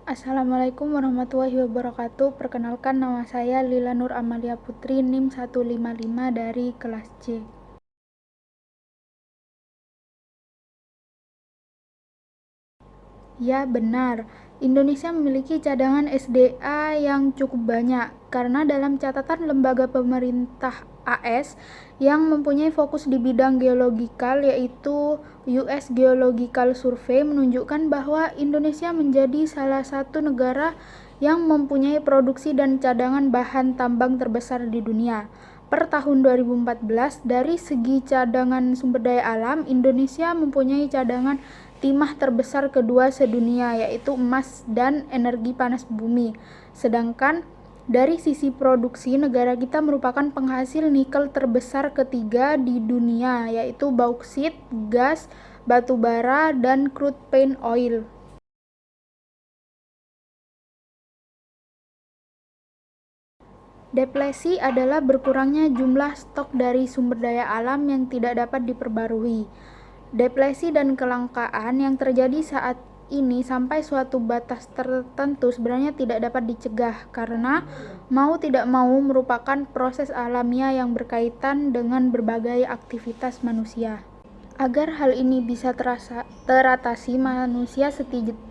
Assalamualaikum warahmatullahi wabarakatuh. Perkenalkan, nama saya Lila Nur Amalia Putri, NIM 155 dari kelas C. Ya, benar. Indonesia memiliki cadangan SDA yang cukup banyak karena dalam catatan lembaga pemerintah AS yang mempunyai fokus di bidang geologikal yaitu US Geological Survey menunjukkan bahwa Indonesia menjadi salah satu negara yang mempunyai produksi dan cadangan bahan tambang terbesar di dunia. Per tahun 2014, dari segi cadangan sumber daya alam, Indonesia mempunyai cadangan timah terbesar kedua sedunia, yaitu emas dan energi panas bumi. Sedangkan dari sisi produksi, negara kita merupakan penghasil nikel terbesar ketiga di dunia, yaitu bauksit, gas, batu bara, dan crude palm oil. Depresi adalah berkurangnya jumlah stok dari sumber daya alam yang tidak dapat diperbarui. Depresi dan kelangkaan yang terjadi saat ini sampai suatu batas tertentu sebenarnya tidak dapat dicegah karena mau tidak mau merupakan proses alamiah yang berkaitan dengan berbagai aktivitas manusia. Agar hal ini bisa teratasi, manusia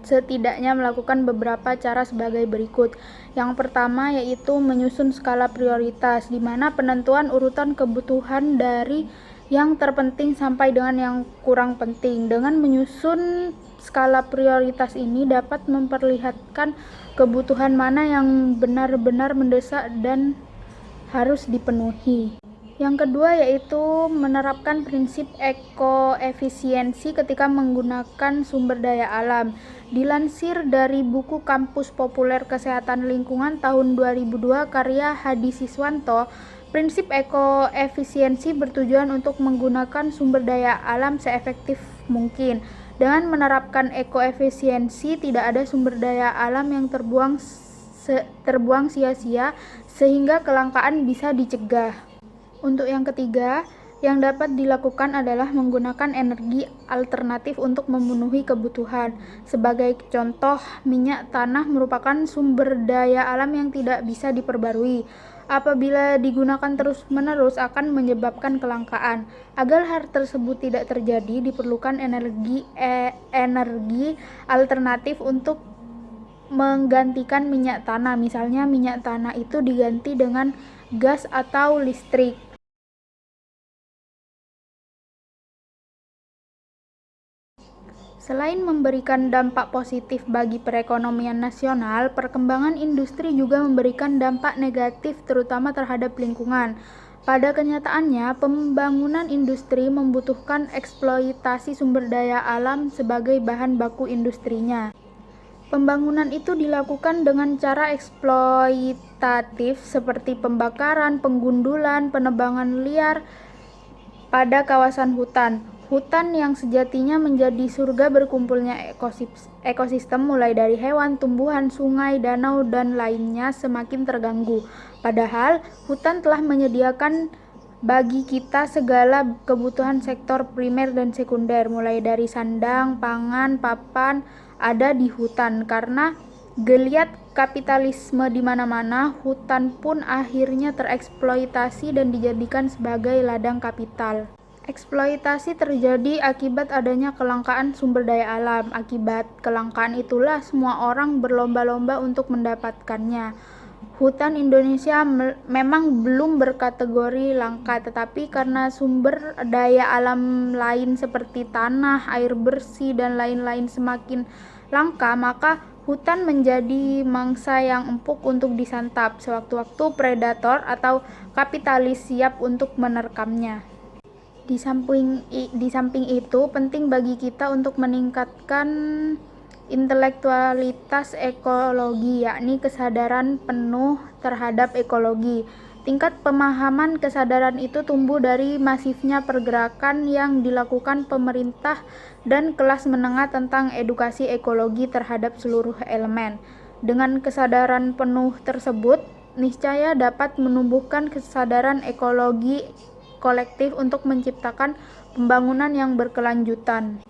setidaknya melakukan beberapa cara sebagai berikut. Yang pertama yaitu menyusun skala prioritas, di mana penentuan urutan kebutuhan dari yang terpenting sampai dengan yang kurang penting. Dengan menyusun skala prioritas ini dapat memperlihatkan kebutuhan mana yang benar-benar mendesak dan harus dipenuhi. Yang kedua yaitu menerapkan prinsip ekoefisiensi ketika menggunakan sumber daya alam. Dilansir dari buku Kampus Populer Kesehatan Lingkungan tahun 2002 karya Hadi Siswanto, prinsip ekoefisiensi bertujuan untuk menggunakan sumber daya alam seefektif mungkin. Dengan menerapkan ekoefisiensi, tidak ada sumber daya alam yang terbuang sia-sia sehingga kelangkaan bisa dicegah. Untuk yang ketiga, yang dapat dilakukan adalah menggunakan energi alternatif untuk memenuhi kebutuhan. Sebagai contoh, minyak tanah merupakan sumber daya alam yang tidak bisa diperbarui. Apabila digunakan terus-menerus akan menyebabkan kelangkaan. Agar hal tersebut tidak terjadi, diperlukan energi alternatif untuk menggantikan minyak tanah. Misalnya minyak tanah itu diganti dengan gas atau listrik. Selain memberikan dampak positif bagi perekonomian nasional, perkembangan industri juga memberikan dampak negatif terutama terhadap lingkungan. Pada kenyataannya, pembangunan industri membutuhkan eksploitasi sumber daya alam sebagai bahan baku industrinya. Pembangunan itu dilakukan dengan cara eksploitatif seperti pembakaran, penggundulan, penebangan liar pada kawasan hutan. Hutan yang sejatinya menjadi surga berkumpulnya ekosistem mulai dari hewan, tumbuhan, sungai, danau, dan lainnya semakin terganggu. Padahal hutan telah menyediakan bagi kita segala kebutuhan sektor primer dan sekunder, mulai dari sandang, pangan, papan, ada di hutan. Karena geliat kapitalisme di mana-mana, hutan pun akhirnya tereksploitasi dan dijadikan sebagai ladang kapital. Eksploitasi terjadi akibat adanya kelangkaan sumber daya alam. Akibat kelangkaan itulah semua orang berlomba-lomba untuk mendapatkannya. Hutan Indonesia memang belum berkategori langka, tetapi karena sumber daya alam lain seperti tanah, air bersih, dan lain-lain semakin langka, maka hutan menjadi mangsa yang empuk untuk disantap. Sewaktu-waktu predator atau kapitalis siap untuk menerkamnya. Di samping itu, penting bagi kita untuk meningkatkan intelektualitas ekologi, yakni kesadaran penuh terhadap ekologi. Tingkat pemahaman kesadaran itu tumbuh dari masifnya pergerakan yang dilakukan pemerintah dan kelas menengah tentang edukasi ekologi terhadap seluruh elemen. Dengan kesadaran penuh tersebut, niscaya dapat menumbuhkan kesadaran ekologi kolektif untuk menciptakan pembangunan yang berkelanjutan.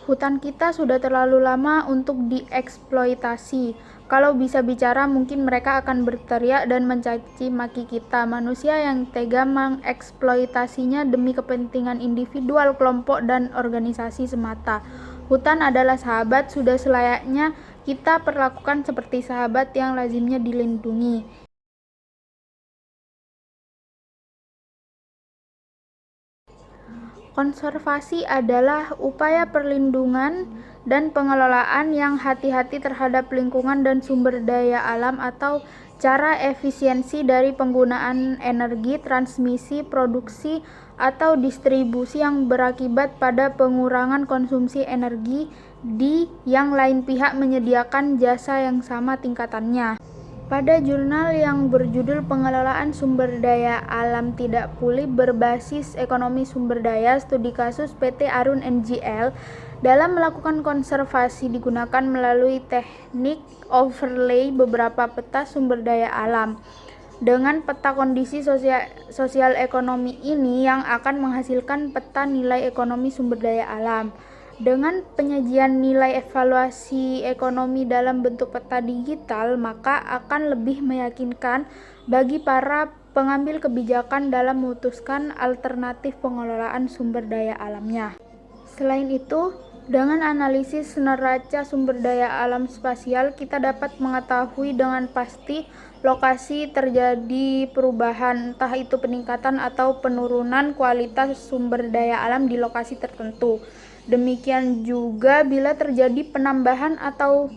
Hutan kita sudah terlalu lama untuk dieksploitasi. Kalau bisa bicara, mungkin mereka akan berteriak dan mencaci maki kita, manusia yang tega mengeksploitasinya demi kepentingan individual, kelompok, dan organisasi semata. Hutan adalah sahabat, sudah selayaknya kita perlakukan seperti sahabat yang lazimnya dilindungi. Konservasi adalah upaya perlindungan dan pengelolaan yang hati-hati terhadap lingkungan dan sumber daya alam atau cara efisiensi dari penggunaan energi, transmisi, produksi, atau distribusi yang berakibat pada pengurangan konsumsi energi di yang lain pihak menyediakan jasa yang sama tingkatannya. Pada jurnal yang berjudul Pengelolaan Sumber Daya Alam Tidak Pulih Berbasis Ekonomi Sumber Daya, studi kasus PT Arun NGL, dalam melakukan konservasi digunakan melalui teknik overlay beberapa peta sumber daya alam. Dengan peta kondisi sosial ekonomi ini yang akan menghasilkan peta nilai ekonomi sumber daya alam. Dengan penyajian nilai evaluasi ekonomi dalam bentuk peta digital, maka akan lebih meyakinkan bagi para pengambil kebijakan dalam memutuskan alternatif pengelolaan sumber daya alamnya. Selain itu, dengan analisis neraca sumber daya alam spasial, kita dapat mengetahui dengan pasti lokasi terjadi perubahan, entah itu peningkatan atau penurunan kualitas sumber daya alam di lokasi tertentu. Demikian juga bila terjadi penambahan atau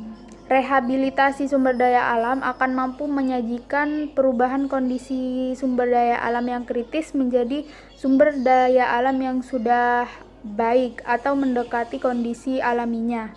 rehabilitasi sumber daya alam akan mampu menyajikan perubahan kondisi sumber daya alam yang kritis menjadi sumber daya alam yang sudah baik atau mendekati kondisi alaminya.